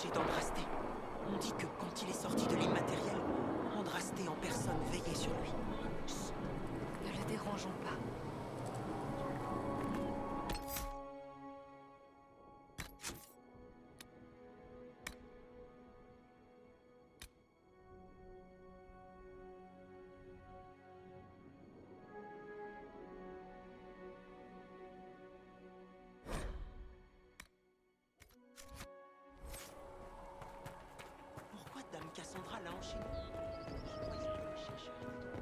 protégé d'Andrasté. On dit que quand il est sorti de l'immatériel, Andrasté en personne veillait sur lui. Chut. Ne le dérangeons pas. Pourquoi Dame Cassandra l'a enchaîné? Je croyais que le chercheur était entendu.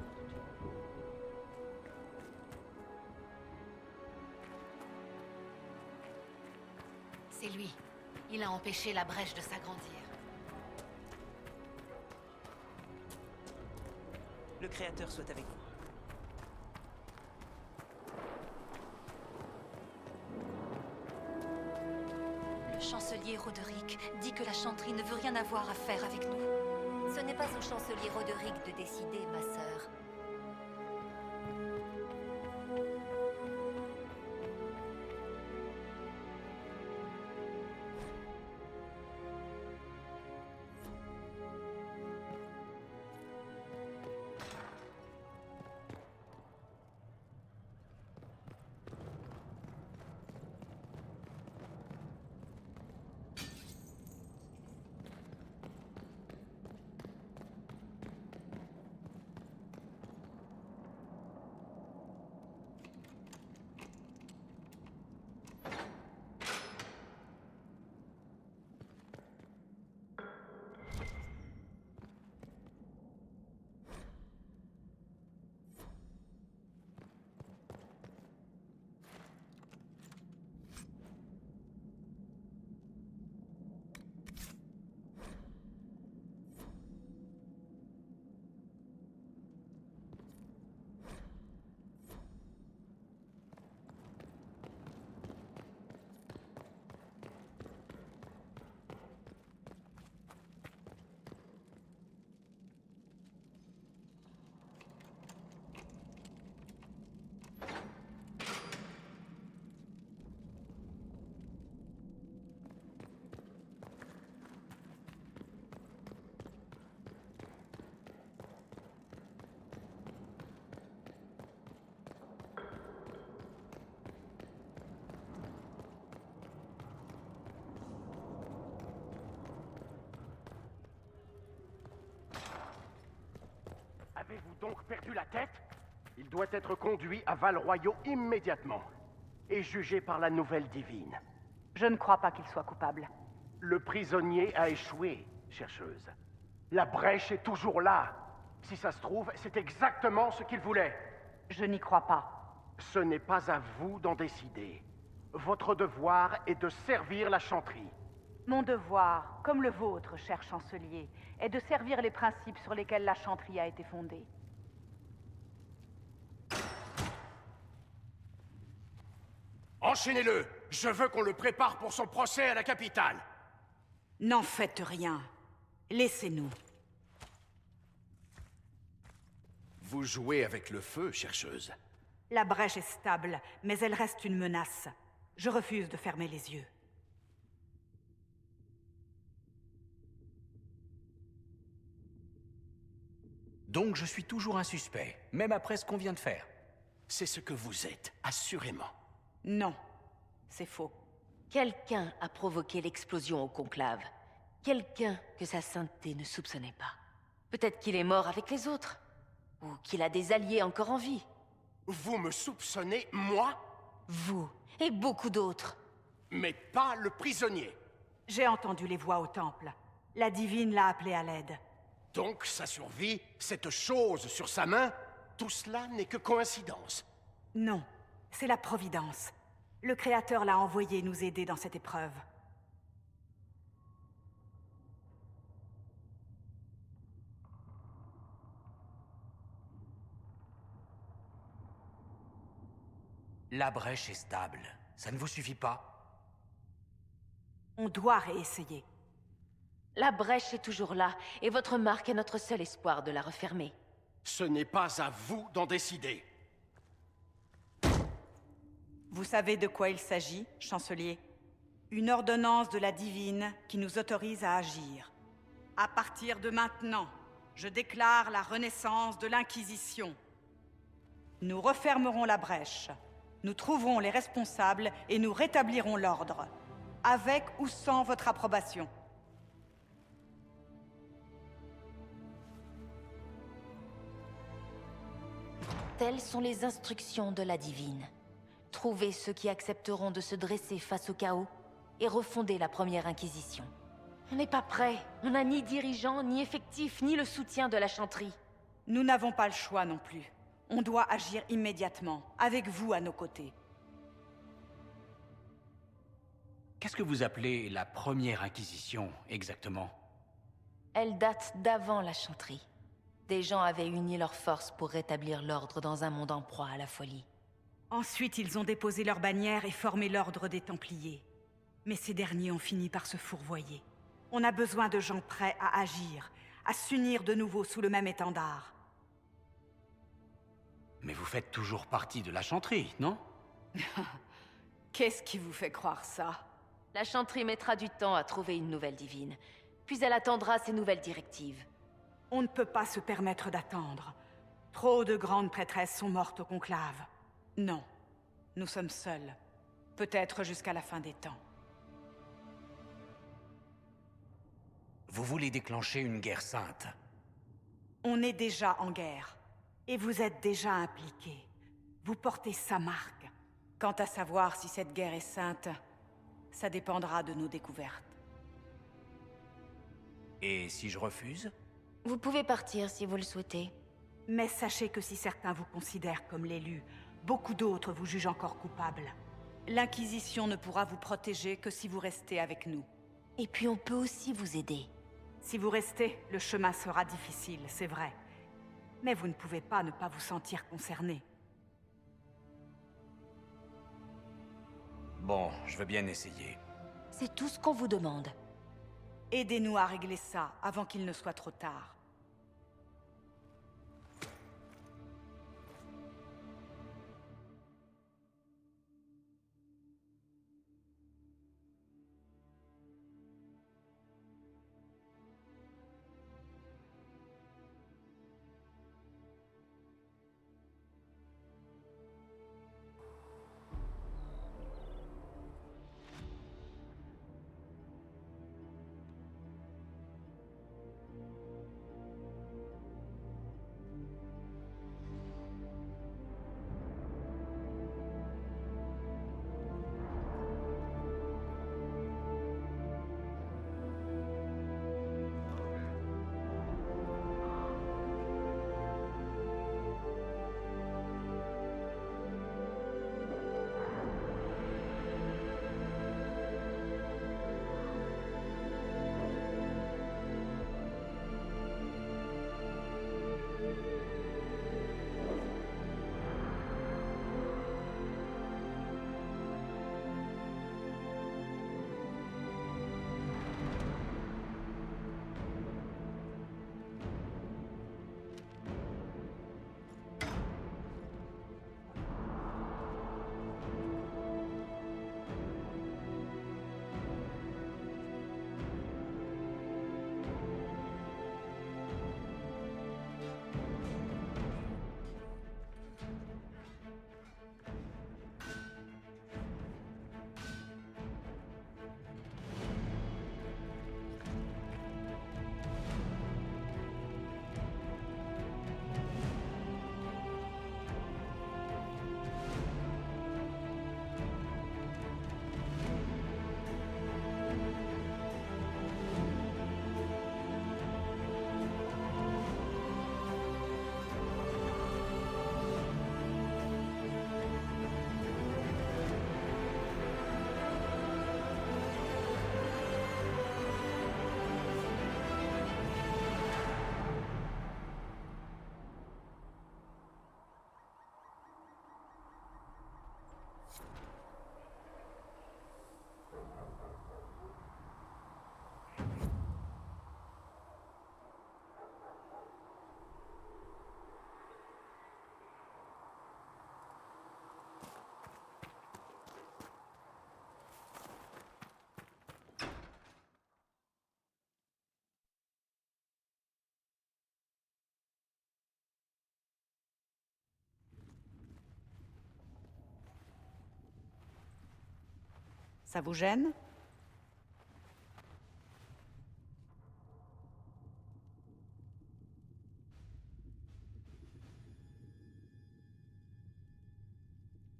C'est lui. Il a empêché la brèche de s'agrandir. Le Créateur soit avec vous. Le chancelier Roderick dit que la chanterie ne veut rien avoir à faire avec nous. Ce n'est pas au chancelier Roderick de décider, ma sœur. Avez-vous donc perdu la tête? Il doit être conduit à Val-Royaux immédiatement et jugé par la nouvelle divine. Je ne crois pas qu'il soit coupable. Le prisonnier a échoué, chercheuse. La brèche est toujours là. Si ça se trouve, c'est exactement ce qu'il voulait. Je n'y crois pas. Ce n'est pas à vous d'en décider. Votre devoir est de servir la chanterie. Mon devoir, comme le vôtre, cher chancelier, est de servir les principes sur lesquels la chanterie a été fondée. Enchaînez-le! Je veux qu'on le prépare pour son procès à la capitale! N'en faites rien. Laissez-nous. Vous jouez avec le feu, chercheuse. La brèche est stable, mais elle reste une menace. Je refuse de fermer les yeux. Donc je suis toujours un suspect, même après ce qu'on vient de faire. C'est ce que vous êtes, assurément. Non, c'est faux. Quelqu'un a provoqué l'explosion au conclave. Quelqu'un que sa sainteté ne soupçonnait pas. Peut-être qu'il est mort avec les autres. Ou qu'il a des alliés encore en vie. Vous me soupçonnez, moi? Vous et beaucoup d'autres. Mais pas le prisonnier. J'ai entendu les voix au temple. La divine l'a appelé à l'aide. Donc sa survie, cette chose sur sa main, tout cela n'est que coïncidence. Non, c'est la Providence. Le Créateur l'a envoyé nous aider dans cette épreuve. La brèche est stable. Ça ne vous suffit pas? On doit réessayer. La brèche est toujours là, et votre marque est notre seul espoir de la refermer. Ce n'est pas à vous d'en décider. Vous savez de quoi il s'agit, chancelier? Une ordonnance de la divine qui nous autorise à agir. À partir de maintenant, je déclare la renaissance de l'Inquisition. Nous refermerons la brèche, nous trouverons les responsables et nous rétablirons l'ordre, avec ou sans votre approbation. Telles sont les instructions de la divine. Trouvez ceux qui accepteront de se dresser face au chaos et refonder la première Inquisition. On n'est pas prêt. On n'a ni dirigeant, ni effectif, ni le soutien de la chanterie. Nous n'avons pas le choix non plus. On doit agir immédiatement, avec vous à nos côtés. Qu'est-ce que vous appelez la première Inquisition, exactement? Elle date d'avant la chanterie. Des gens avaient uni leurs forces pour rétablir l'ordre dans un monde en proie à la folie. Ensuite, ils ont déposé leur bannière et formé l'ordre des Templiers. Mais ces derniers ont fini par se fourvoyer. On a besoin de gens prêts à agir, à s'unir de nouveau sous le même étendard. Mais vous faites toujours partie de la chanterie, non? Qu'est-ce qui vous fait croire ça? La chanterie mettra du temps à trouver une nouvelle divine, puis elle attendra ses nouvelles directives. On ne peut pas se permettre d'attendre. Trop de grandes prêtresses sont mortes au conclave. Non, nous sommes seuls. Peut-être jusqu'à la fin des temps. Vous voulez déclencher une guerre sainte? On est déjà en guerre. Et vous êtes déjà impliqués. Vous portez sa marque. Quant à savoir si cette guerre est sainte, ça dépendra de nos découvertes. Et si je refuse? Vous pouvez partir si vous le souhaitez. Mais sachez que si certains vous considèrent comme l'élu, beaucoup d'autres vous jugent encore coupable. L'Inquisition ne pourra vous protéger que si vous restez avec nous. Et puis on peut aussi vous aider. Si vous restez, le chemin sera difficile, c'est vrai. Mais vous ne pouvez pas ne pas vous sentir concerné. Bon, je veux bien essayer. C'est tout ce qu'on vous demande. Aidez-nous à régler ça avant qu'il ne soit trop tard. Ça vous gêne?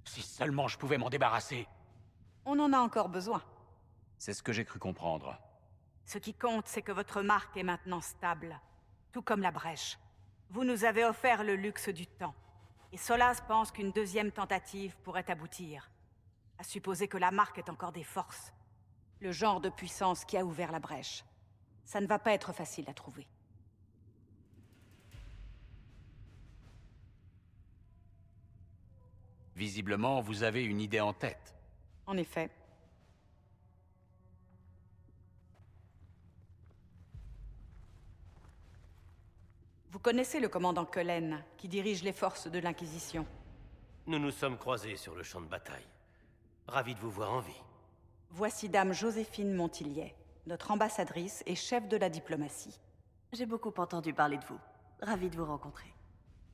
Si seulement je pouvais m'en débarrasser. On en a encore besoin. C'est ce que j'ai cru comprendre. Ce qui compte, c'est que votre marque est maintenant stable. Tout comme la brèche. Vous nous avez offert le luxe du temps. Et Solas pense qu'une deuxième tentative pourrait aboutir. À supposer que la marque ait encore des forces. Le genre de puissance qui a ouvert la brèche. Ça ne va pas être facile à trouver. Visiblement, vous avez une idée en tête. En effet. Vous connaissez le commandant Cullen, qui dirige les forces de l'Inquisition. Nous nous sommes croisés sur le champ de bataille. Ravi de vous voir en vie. Voici Dame Joséphine Montillier, notre ambassadrice et chef de la diplomatie. J'ai beaucoup entendu parler de vous. Ravi de vous rencontrer.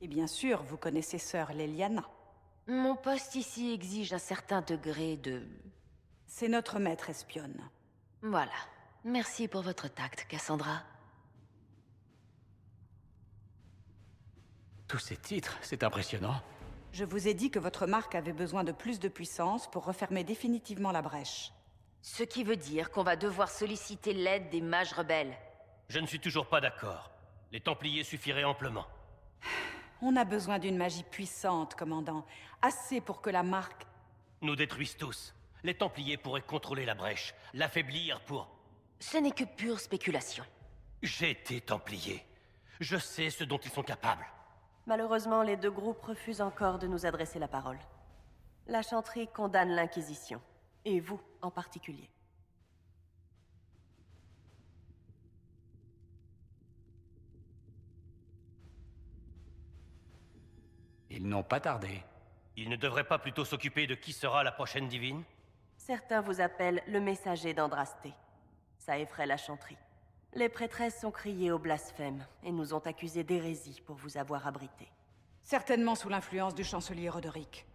Et bien sûr, vous connaissez Sœur Leliana. Mon poste ici exige un certain degré de... C'est notre maître espionne. Voilà. Merci pour votre tact, Cassandra. Tous ces titres, c'est impressionnant. Je vous ai dit que votre marque avait besoin de plus de puissance pour refermer définitivement la brèche. Ce qui veut dire qu'on va devoir solliciter l'aide des mages rebelles. Je ne suis toujours pas d'accord. Les Templiers suffiraient amplement. On a besoin d'une magie puissante, commandant. Assez pour que la marque... Nous détruisent tous. Les Templiers pourraient contrôler la brèche, l'affaiblir pour... Ce n'est que pure spéculation. J'ai été Templier. Je sais ce dont ils sont capables. Malheureusement, les deux groupes refusent encore de nous adresser la parole. La Chantry condamne l'Inquisition. Et vous, en particulier. Ils n'ont pas tardé. Ils ne devraient pas plutôt s'occuper de qui sera la prochaine divine? Certains vous appellent le messager d'Andrasté. Ça effraie la Chantry. Les prêtresses sont criées au blasphème et nous ont accusés d'hérésie pour vous avoir abrité. Certainement sous l'influence du chancelier Roderick.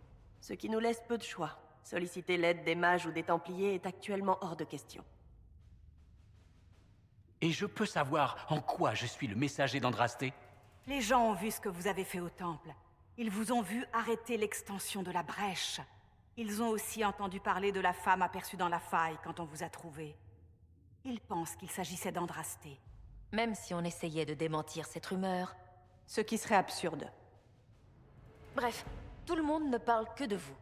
Ce qui nous laisse peu de choix. Solliciter l'aide des mages ou des Templiers est actuellement hors de question. Et je peux savoir en quoi je suis le messager d'Andrasté? Les gens ont vu ce que vous avez fait au temple. Ils vous ont vu arrêter l'extension de la brèche. Ils ont aussi entendu parler de la femme aperçue dans la faille quand on vous a trouvé. Ils pensent qu'il s'agissait d'Andrasté. Même si on essayait de démentir cette rumeur. Ce qui serait absurde. Bref, tout le monde ne parle que de vous.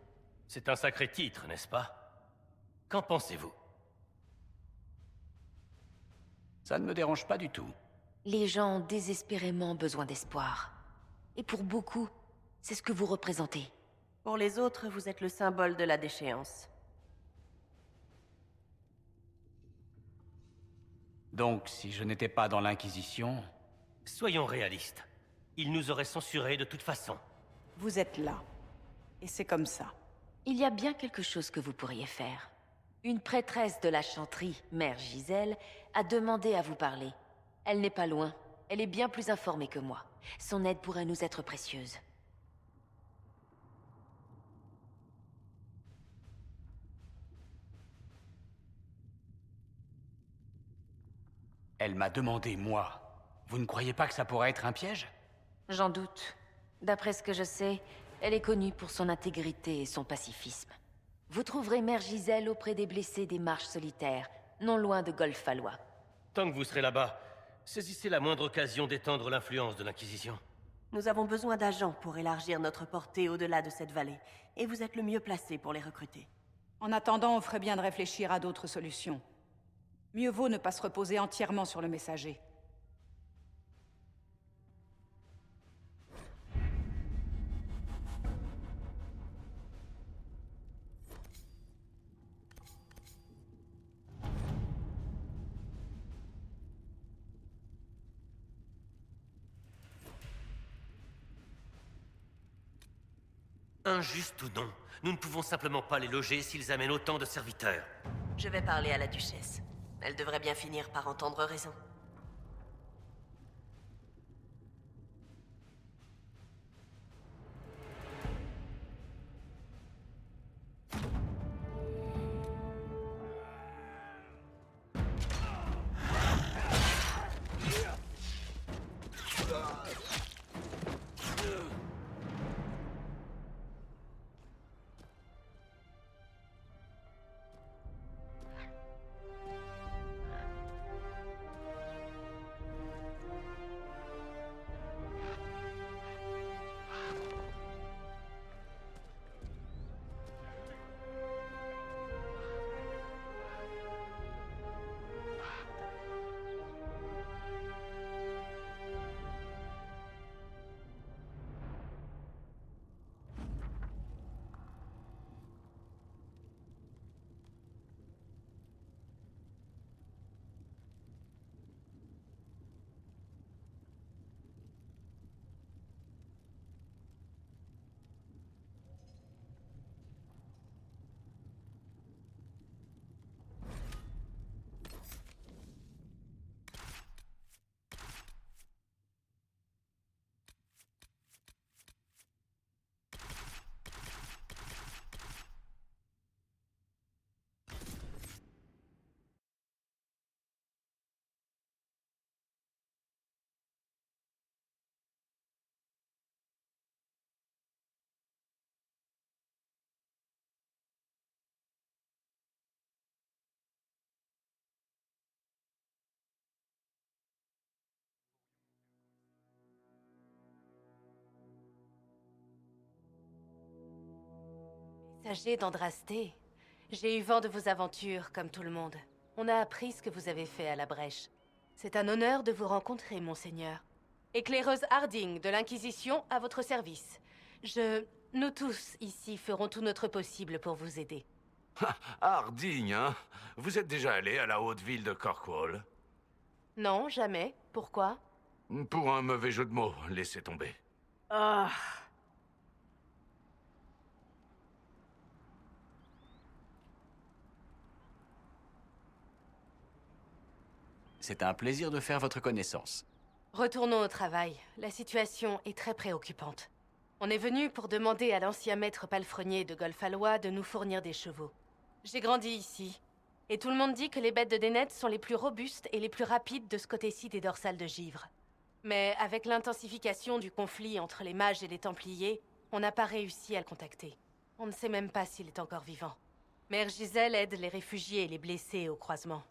C'est un sacré titre, n'est-ce pas? Qu'en pensez-vous? Ça ne me dérange pas du tout. Les gens ont désespérément besoin d'espoir. Et pour beaucoup, c'est ce que vous représentez. Pour les autres, vous êtes le symbole de la déchéance. Donc, si je n'étais pas dans l'Inquisition... Soyons réalistes. Ils nous auraient censurés de toute façon. Vous êtes là. Et c'est comme ça. Il y a bien quelque chose que vous pourriez faire. Une prêtresse de la Chantry, Mère Giselle, a demandé à vous parler. Elle n'est pas loin. Elle est bien plus informée que moi. Son aide pourrait nous être précieuse. Elle m'a demandé, moi. Vous ne croyez pas que ça pourrait être un piège? J'en doute. D'après ce que je sais, elle est connue pour son intégrité et son pacifisme. Vous trouverez Mère Giselle auprès des blessés des marches solitaires, non loin de Golfallois. Tant que vous serez là-bas, saisissez la moindre occasion d'étendre l'influence de l'Inquisition. Nous avons besoin d'agents pour élargir notre portée au-delà de cette vallée, et vous êtes le mieux placé pour les recruter. En attendant, on ferait bien de réfléchir à d'autres solutions. Mieux vaut ne pas se reposer entièrement sur le messager. Injuste ou non, nous ne pouvons simplement pas les loger s'ils amènent autant de serviteurs. Je vais parler à la duchesse. Elle devrait bien finir par entendre raison. Messager d'Andrasté. J'ai eu vent de vos aventures, comme tout le monde. On a appris ce que vous avez fait à la Brèche. C'est un honneur de vous rencontrer, monseigneur. Éclaireuse Harding de l'Inquisition à votre service. Nous tous, ici, ferons tout notre possible pour vous aider. Harding, hein? Vous êtes déjà allé à la haute ville de Cornwall? Non, jamais. Pourquoi? Pour un mauvais jeu de mots, laissez tomber. Ah. C'est un plaisir de faire votre connaissance. Retournons au travail. La situation est très préoccupante. On est venu pour demander à l'ancien maître palefrenier de Golfalois de nous fournir des chevaux. J'ai grandi ici, et tout le monde dit que les bêtes de Dénet sont les plus robustes et les plus rapides de ce côté-ci des dorsales de givre. Mais avec l'intensification du conflit entre les mages et les Templiers, on n'a pas réussi à le contacter. On ne sait même pas s'il est encore vivant. Mère Giselle aide les réfugiés et les blessés au croisement.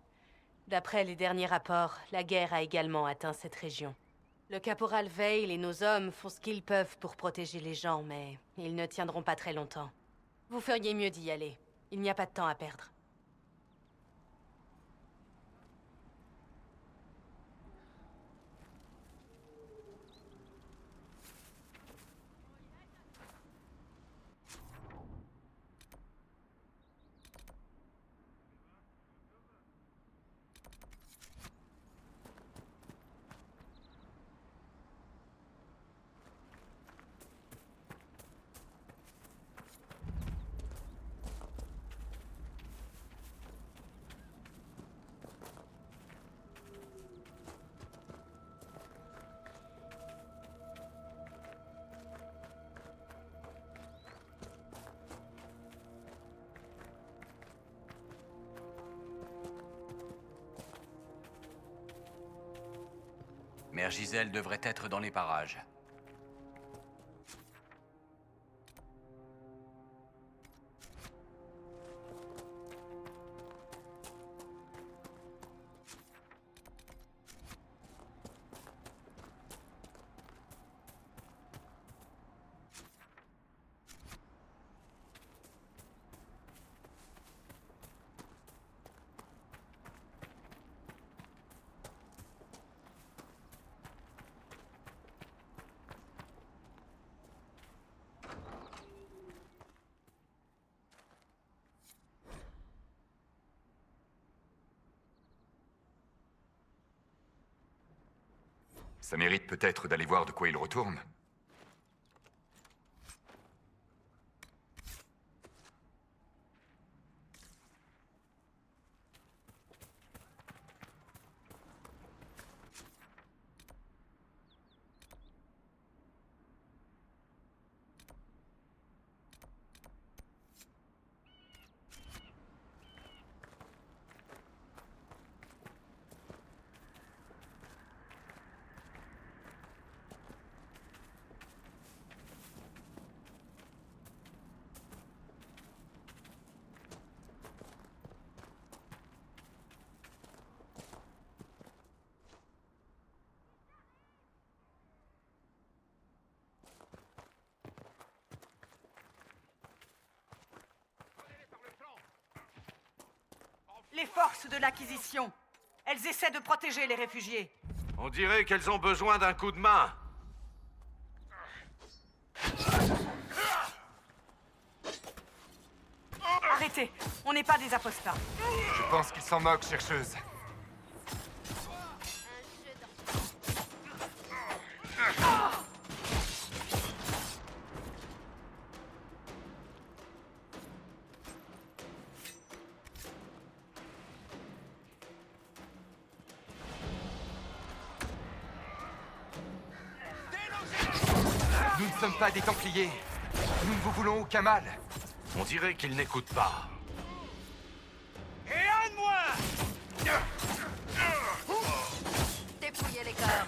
D'après les derniers rapports, la guerre a également atteint cette région. Le caporal Veil et nos hommes font ce qu'ils peuvent pour protéger les gens, mais ils ne tiendront pas très longtemps. Vous feriez mieux d'y aller. Il n'y a pas de temps à perdre. Mère Giselle devrait être dans les parages. Ça mérite peut-être d'aller voir de quoi il retourne. Les forces de l'Inquisition. Elles essaient de protéger les réfugiés. On dirait qu'elles ont besoin d'un coup de main. Arrêtez, on n'est pas des apostats. Je pense qu'ils s'en moquent, chercheuse. Nous ne sommes pas des Templiers. Nous ne vous voulons aucun mal. On dirait qu'ils n'écoutent pas. Dépouillez les corps.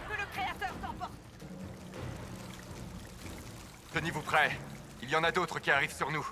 Que le Créateur prêt. Il y en a d'autres qui arrivent sur nous.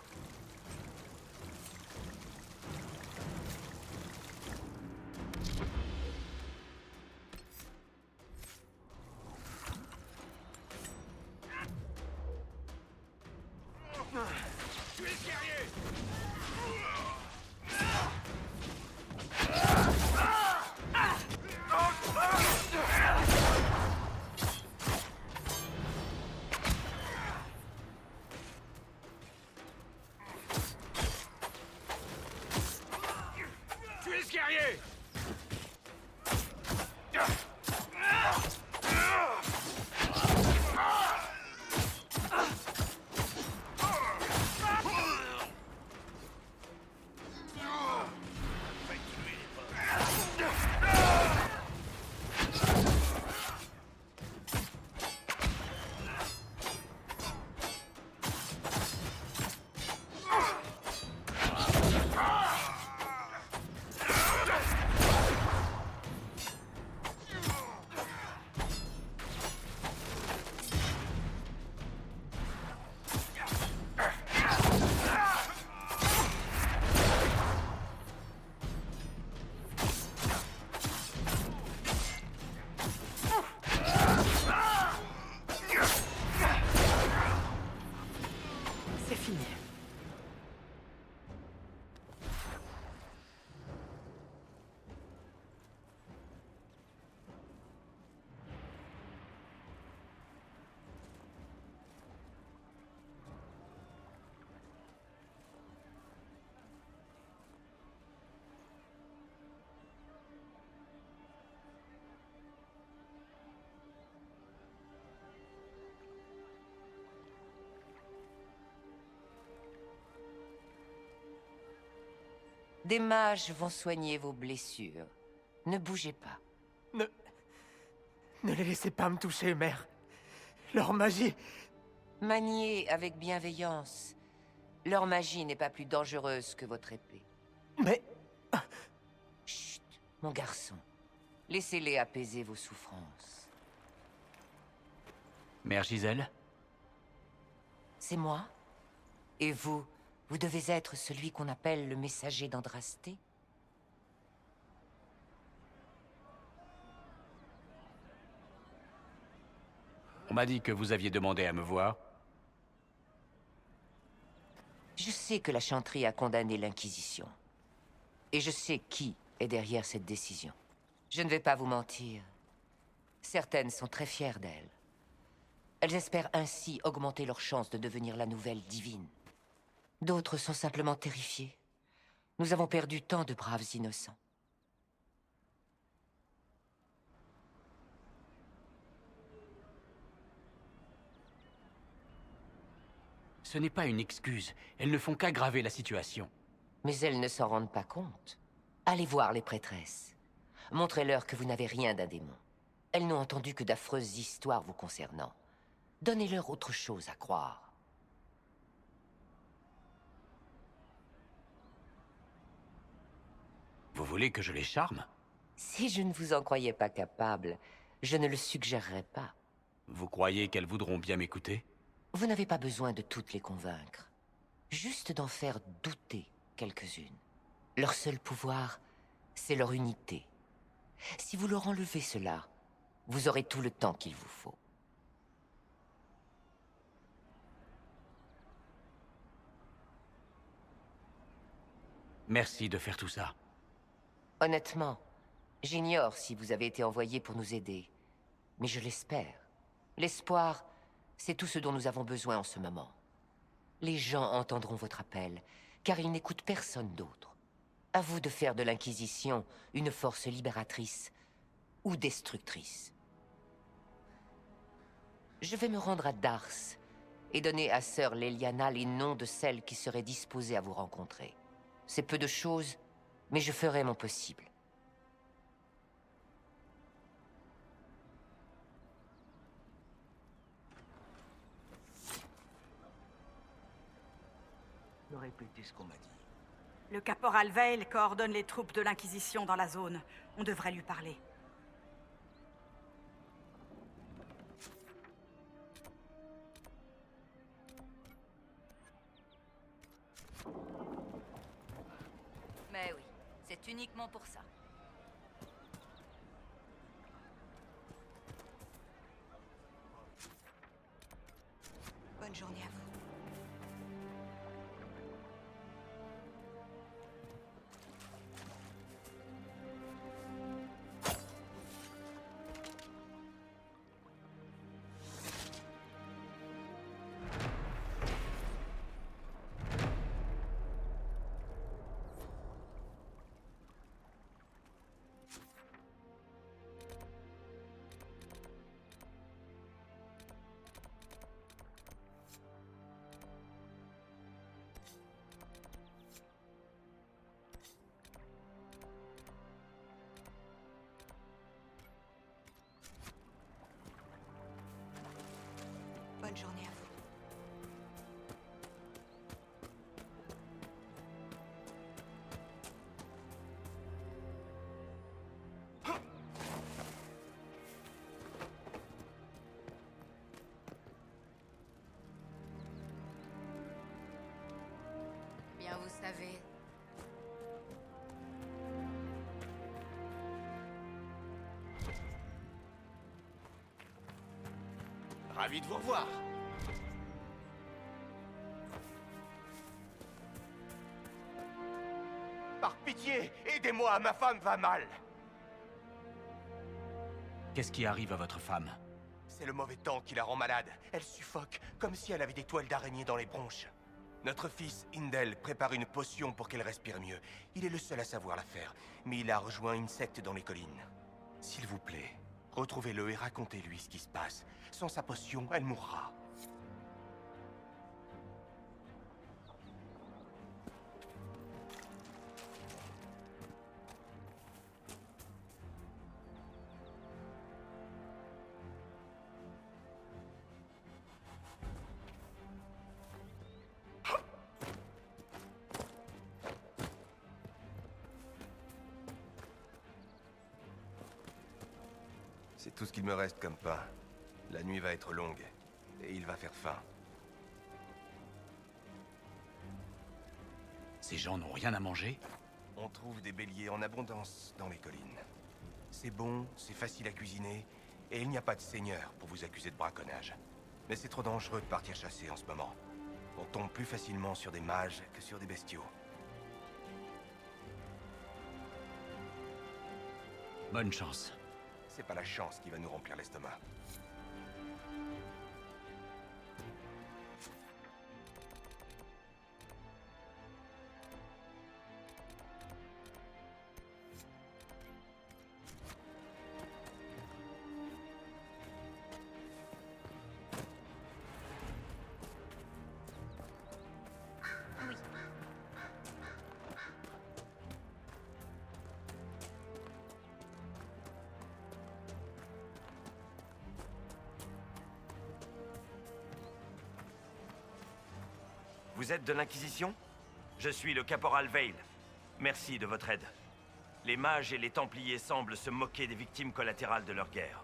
Des mages vont soigner vos blessures. Ne bougez pas. Ne les laissez pas me toucher, mère. Leur magie... Maniez avec bienveillance. Leur magie n'est pas plus dangereuse que votre épée. Mais... Chut, mon garçon. Laissez-les apaiser vos souffrances. Mère Giselle? C'est moi? Et vous, vous devez être celui qu'on appelle le messager d'Andrasté? On m'a dit que vous aviez demandé à me voir. Je sais que la chanterie a condamné l'Inquisition. Et je sais qui est derrière cette décision. Je ne vais pas vous mentir. Certaines sont très fières d'elles. Elles espèrent ainsi augmenter leurs chances de devenir la nouvelle divine. D'autres sont simplement terrifiées. Nous avons perdu tant de braves innocents. Ce n'est pas une excuse. Elles ne font qu'aggraver la situation. Mais elles ne s'en rendent pas compte. Allez voir les prêtresses. Montrez-leur que vous n'avez rien d'un démon. Elles n'ont entendu que d'affreuses histoires vous concernant. Donnez-leur autre chose à croire. Vous voulez que je les charme? Si je ne vous en croyais pas capable, je ne le suggérerais pas. Vous croyez qu'elles voudront bien m'écouter? Vous n'avez pas besoin de toutes les convaincre. Juste d'en faire douter quelques-unes. Leur seul pouvoir, c'est leur unité. Si vous leur enlevez cela, vous aurez tout le temps qu'il vous faut. Merci de faire tout ça. Honnêtement, j'ignore si vous avez été envoyé pour nous aider. Mais je l'espère. L'espoir, c'est tout ce dont nous avons besoin en ce moment. Les gens entendront votre appel, car ils n'écoutent personne d'autre. À vous de faire de l'Inquisition une force libératrice ou destructrice. Je vais me rendre à Dars et donner à Sœur Leliana les noms de celles qui seraient disposées à vous rencontrer. C'est peu de choses, mais je ferai mon possible. Répétez ce qu'on m'a dit. Le caporal Veil coordonne les troupes de l'Inquisition dans la zone. On devrait lui parler. C'est uniquement pour ça. Bonne journée à vous. Bonne journée à vous. Bien, vous savez. Ravi de vous revoir. Par pitié, aidez-moi, ma femme va mal. Qu'est-ce qui arrive à votre femme? C'est le mauvais temps qui la rend malade. Elle suffoque, comme si elle avait des toiles d'araignée dans les bronches. Notre fils, Indel, prépare une potion pour qu'elle respire mieux. Il est le seul à savoir la faire, mais il a rejoint une secte dans les collines. S'il vous plaît, retrouvez-le et racontez-lui ce qui se passe. Sans sa potion, elle mourra. C'est tout ce qu'il me reste comme pain. La nuit va être longue, et il va faire faim. Ces gens n'ont rien à manger? On trouve des béliers en abondance dans les collines. C'est bon, c'est facile à cuisiner, et il n'y a pas de seigneur pour vous accuser de braconnage. Mais c'est trop dangereux de partir chasser en ce moment. On tombe plus facilement sur des mages que sur des bestiaux. Bonne chance. C'est pas la chance qui va nous remplir l'estomac. Vous êtes de l'Inquisition? Je suis le caporal Vale. Merci de votre aide. Les mages et les Templiers semblent se moquer des victimes collatérales de leur guerre.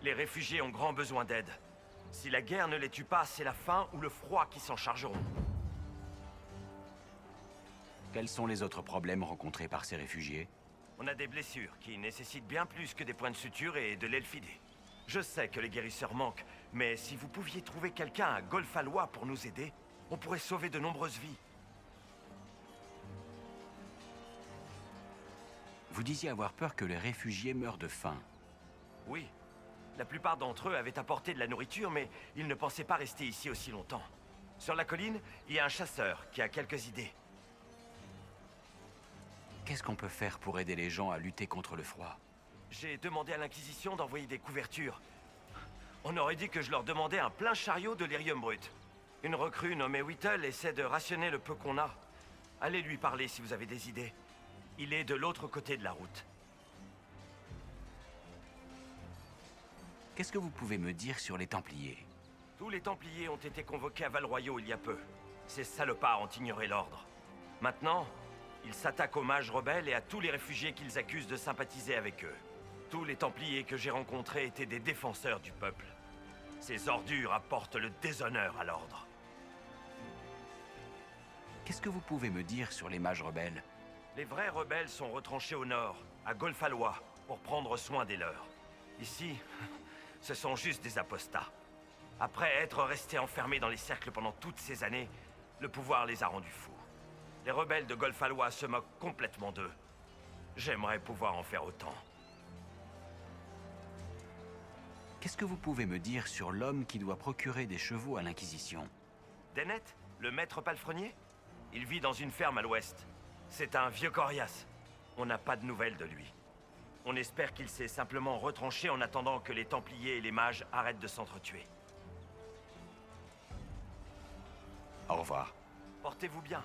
Les réfugiés ont grand besoin d'aide. Si la guerre ne les tue pas, c'est la faim ou le froid qui s'en chargeront. Quels sont les autres problèmes rencontrés par ces réfugiés? On a des blessures qui nécessitent bien plus que des points de suture et de l'elfidé. Je sais que les guérisseurs manquent, mais si vous pouviez trouver quelqu'un à Golfalois pour nous aider, on pourrait sauver de nombreuses vies. Vous disiez avoir peur que les réfugiés meurent de faim. Oui. La plupart d'entre eux avaient apporté de la nourriture, mais ils ne pensaient pas rester ici aussi longtemps. Sur la colline, il y a un chasseur qui a quelques idées. Qu'est-ce qu'on peut faire pour aider les gens à lutter contre le froid? J'ai demandé à l'Inquisition d'envoyer des couvertures. On aurait dit que je leur demandais un plein chariot de lyrium brut. Une recrue nommée Whittle essaie de rationner le peu qu'on a. Allez lui parler si vous avez des idées. Il est de l'autre côté de la route. Qu'est-ce que vous pouvez me dire sur les Templiers? Tous les Templiers ont été convoqués à Val-Royaux il y a peu. Ces salopards ont ignoré l'ordre. Maintenant, ils s'attaquent aux mages rebelles et à tous les réfugiés qu'ils accusent de sympathiser avec eux. Tous les Templiers que j'ai rencontrés étaient des défenseur du peuple. Ces ordures apportent le déshonneur à l'ordre. Qu'est-ce que vous pouvez me dire sur les mages rebelles? Les vrais rebelles sont retranchés au nord, à Golfalois, pour prendre soin des leurs. Ici, ce sont juste des apostats. Après être restés enfermés dans les cercles pendant toutes ces années, le pouvoir les a rendus fous. Les rebelles de Golfalois se moquent complètement d'eux. J'aimerais pouvoir en faire autant. Qu'est-ce que vous pouvez me dire sur l'homme qui doit procurer des chevaux à l'Inquisition? Dennett, le maître palefrenier? Il vit dans une ferme à l'ouest. C'est un vieux coriace. On n'a pas de nouvelles de lui. On espère qu'il s'est simplement retranché en attendant que les Templiers et les mages arrêtent de s'entretuer. Au revoir. Portez-vous bien.